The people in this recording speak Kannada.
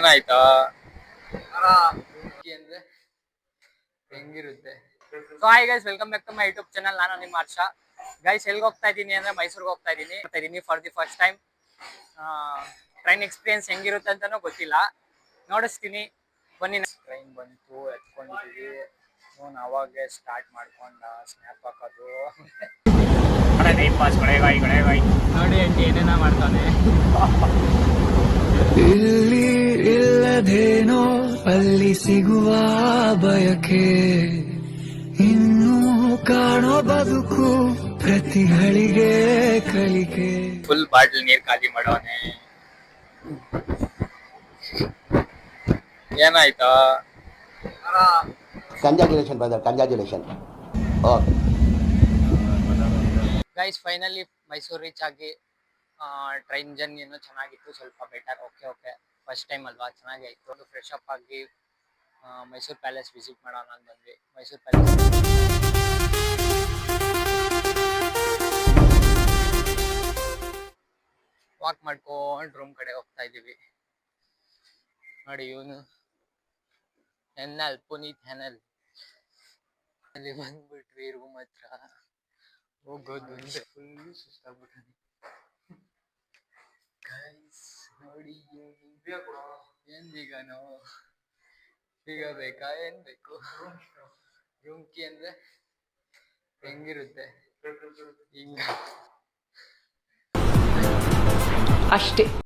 ಏನಾಯ್ತಾ ಅಂದ್ರೆ ಹೆಂಗಿರುತ್ತೆ. So hi guys, welcome back to my YouTube channel. ನಾನು ನಿಮ್ಮ ಹರ್ಷ. ಗೈಸ್ ಎಲ್ಲಿಗೆ ಹೋಗ್ತಾ ಇದ್ದೀನಿ ಅಂದ್ರೆ ಮೈಸೂರಿಗೆ ಹೋಗ್ತಾ ಇದ್ದೀನಿ for the first time. Train experience ಹೆಂಗಿರುತ್ತೆ ಅಂತಾನೂ ಗೊತ್ತಿಲ್ಲ, ನೋಡಿಸ್ತೀನಿ ಬನ್ನಿ. ಟ್ರೈನ್ ಬಂತು, ಎತ್ಕೊಂಡಿದ್ದೀವಿ. ಅವನು ಅವಾಗೆ ಸ್ಟಾರ್ಟ್ ಮಾಡ್ಕೊಂಡ ಸ್ನ್ಯಾಪ್ ಹಾಕೋದು. ನೋಡಿ ಅಂಟಿ ಏನೇನ ಮಾಡ್ತಾನೆ. ಇಲ್ಲಿ ಇಲ್ಲದೇನೋ ಅಲ್ಲಿ ಸಿಗುವ ಬಯಕೆ, ಇನ್ನೂ ಕಾಣೋ ಬದುಕು ಪ್ರತಿ ಗಳಿಗೆ ಕಲಿಕೆ. ಫುಲ್ ಬಾಟ್ಲ್ ನೀರ್ ಖಾಲಿ ಮಾಡೋನೆ. ಏನಾಯ್ತಾ? Congratulation brother, congratulation. Guys finally Mysuru reach ಆಗಿ ಟ್ರೈನ್ ಜರ್ನಿ ಏನೋ ಚೆನ್ನಾಗಿತ್ತು, ಸ್ವಲ್ಪ ಬೆಟರ್. ಓಕೆ ಫಸ್ಟ್ ಟೈಮ್ ಅಲ್ವಾ, ಚೆನ್ನಾಗಿ ಆಯಿತು. ಒಂದು ಫ್ರೆಶ್ ಅಪ್ ಆಗಿ ಮೈಸೂರು ಪ್ಯಾಲೇಸ್ ವಿಸಿಟ್ ಮಾಡೋಣ ಅಂತ ಬಂದ್ವಿ. ಮೈಸೂರು ಪ್ಯಾಲೇಸ್ ವಾಕ್ ಮಾಡ್ಕೊಂಡು ರೂಮ್ ಕಡೆ ಹೋಗ್ತಾ ಇದ್ದೀವಿ. ನೋಡಿ ಇವನು ಪುನೀತ್ ಹೆನಲ್. ಅಲ್ಲಿ ಬಂದ್ಬಿಟ್ವಿ ರೂಮ್ ಹತ್ರ. ಹೋಗೋದು ಫುಲ್ ಸುಸ್ತಾಗ್ಬಿಟ್ಟು ಗೈಸ್ ನೋಡಿ. ಏನ್ ಬೀಗನೋ, ಬೀಗ ಬೇಕಾ, ಏನ್ ಬೇಕು? ರೂಮ್ ಕೀ ಅಂದ್ರೆ ಹೆಂಗಿರುತ್ತೆ ಹಿಂಗ ಅಷ್ಟೇ.